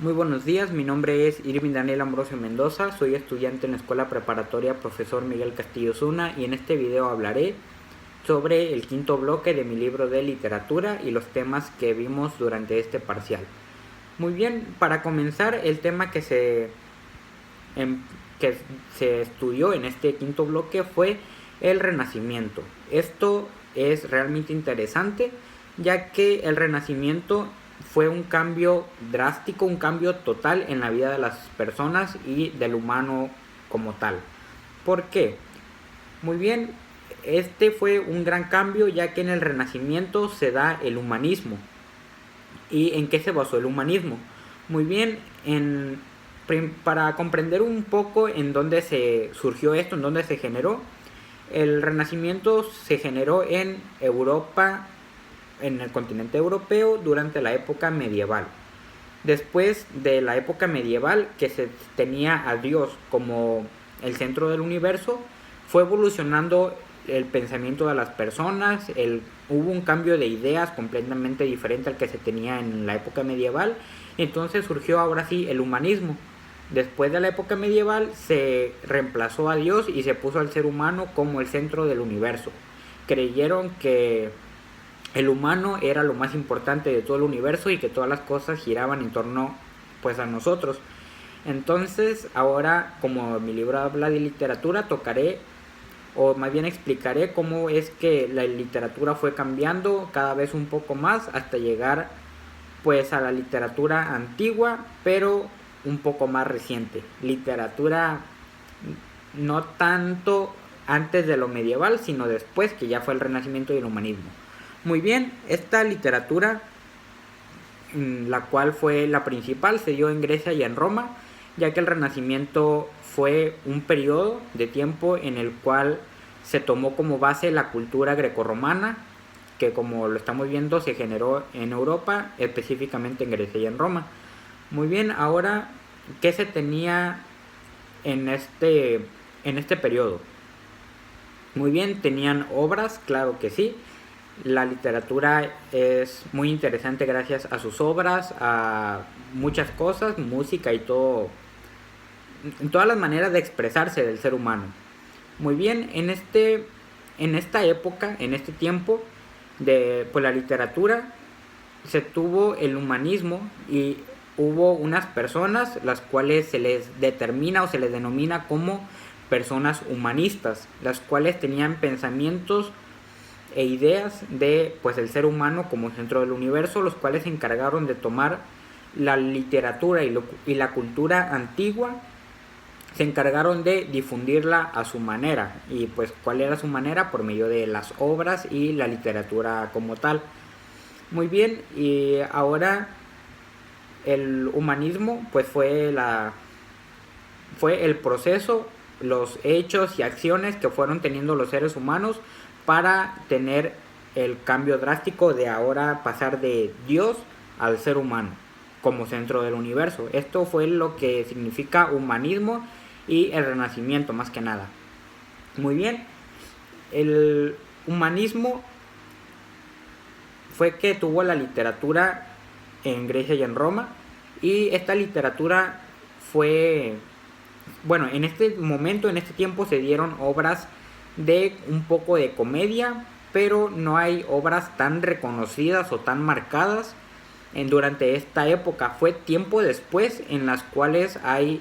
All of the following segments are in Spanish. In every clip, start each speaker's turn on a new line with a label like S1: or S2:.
S1: Muy buenos días, mi nombre es Irving Daniel Ambrosio Mendoza, soy estudiante en la Escuela Preparatoria Profesor Miguel Castillo Zuna y en este video hablaré sobre el quinto bloque de mi libro de literatura y los temas que vimos durante este parcial. Muy bien, para comenzar, el tema que se estudió en este quinto bloque fue el Renacimiento. Esto es realmente interesante, ya que el Renacimiento fue un cambio drástico, un cambio total en la vida de las personas y del humano como tal. ¿Por qué? Muy bien, este fue un gran cambio, ya que en el Renacimiento se da el humanismo. ¿Y en qué se basó el humanismo? Muy bien, para comprender un poco en dónde se surgió esto, en dónde se generó, el Renacimiento se generó en Europa, en el continente europeo, durante la época medieval. Después de la época medieval, que se tenía a Dios como el centro del universo, fue evolucionando el pensamiento de las personas, hubo un cambio de ideas completamente diferente al que se tenía en la época medieval. Entonces surgió ahora sí el humanismo. Después de la época medieval se reemplazó a Dios y se puso al ser humano como el centro del universo. Creyeron que el humano era lo más importante de todo el universo y que todas las cosas giraban en torno pues a nosotros. Entonces ahora, como mi libro habla de literatura, tocaré o más bien explicaré cómo es que la literatura fue cambiando cada vez un poco más hasta llegar pues a la literatura antigua, pero un poco más reciente. Literatura no tanto antes de lo medieval, sino después, que ya fue el Renacimiento y el humanismo. Muy bien, esta literatura, la cual fue la principal, se dio en Grecia y en Roma, ya que el Renacimiento fue un periodo de tiempo en el cual se tomó como base la cultura grecorromana, que como lo estamos viendo se generó en Europa, específicamente en Grecia y en Roma. Muy bien, ahora, ¿qué se tenía en este periodo? Muy bien, tenían obras, claro que sí. La literatura es muy interesante gracias a sus obras, a muchas cosas, música y todo, en todas las maneras de expresarse del ser humano. Muy bien, en esta época, en este tiempo de pues, la literatura, se tuvo el humanismo y hubo unas personas las cuales se les determina o se les denomina como personas humanistas, las cuales tenían pensamientos e ideas de pues el ser humano como centro del universo, los cuales se encargaron de tomar la literatura y la cultura antigua, se encargaron de difundirla a su manera. Y pues cuál era su manera, por medio de las obras y la literatura como tal. Muy bien, y ahora el humanismo pues fue el proceso, los hechos y acciones que fueron teniendo los seres humanos para tener el cambio drástico de ahora pasar de Dios al ser humano como centro del universo. Esto fue lo que significa humanismo y el Renacimiento más que nada. Muy bien, el humanismo fue que tuvo la literatura en Grecia y en Roma, y esta literatura fue, bueno, en este momento, en este tiempo se dieron obras de un poco de comedia, pero no hay obras tan reconocidas o tan marcadas durante esta época. Fue tiempo después en las cuales hay,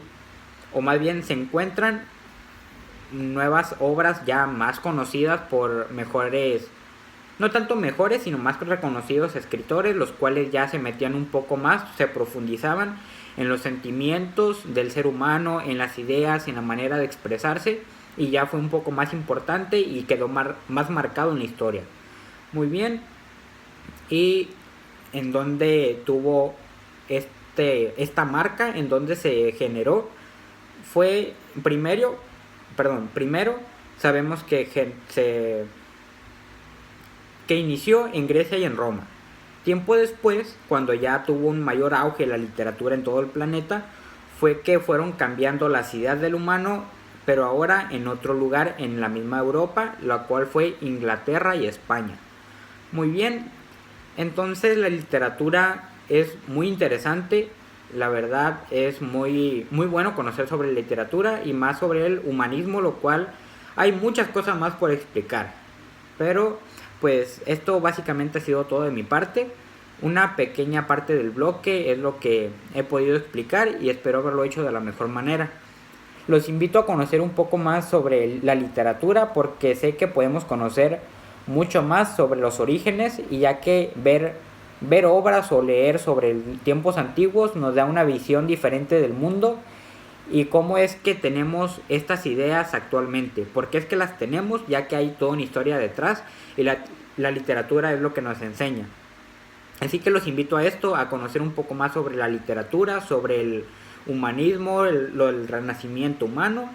S1: o más bien se encuentran nuevas obras ya más conocidas por mejores, no tanto mejores, sino más reconocidos escritores, los cuales ya se metían un poco más, se profundizaban en los sentimientos del ser humano, en las ideas, en la manera de expresarse, y ya fue un poco más importante y quedó más marcado en la historia. Muy bien, y en donde tuvo esta marca, en donde se generó, fue primero sabemos que inició en Grecia y en Roma. Tiempo después, cuando ya tuvo un mayor auge la literatura en todo el planeta, fue que fueron cambiando las ideas del humano, pero ahora en otro lugar en la misma Europa, la cual fue Inglaterra y España. Muy bien, entonces la literatura es muy interesante La verdad es muy, muy bueno conocer sobre literatura y más sobre el humanismo, lo cual hay muchas cosas más por explicar. Pero pues esto básicamente ha sido todo de mi parte. Una pequeña parte del bloque es lo que he podido explicar y espero haberlo hecho de la mejor manera. Los invito a conocer un poco más sobre la literatura porque sé que podemos conocer mucho más sobre los orígenes y ya que ver obras o leer sobre tiempos antiguos nos da una visión diferente del mundo y cómo es que tenemos estas ideas actualmente. Porque es que las tenemos ya que hay toda una historia detrás y la literatura es lo que nos enseña. Así que los invito a esto, a conocer un poco más sobre la literatura, sobre el humanismo, el renacimiento humano.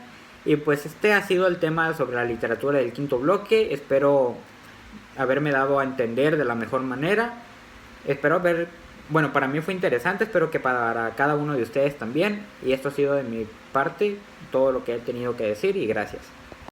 S1: Y pues este ha sido el tema sobre la literatura del quinto bloque. Espero haberme dado a entender de la mejor manera. Espero haber, bueno, para mí fue interesante, espero que para cada uno de ustedes también. Y esto ha sido de mi parte todo lo que he tenido que decir y gracias.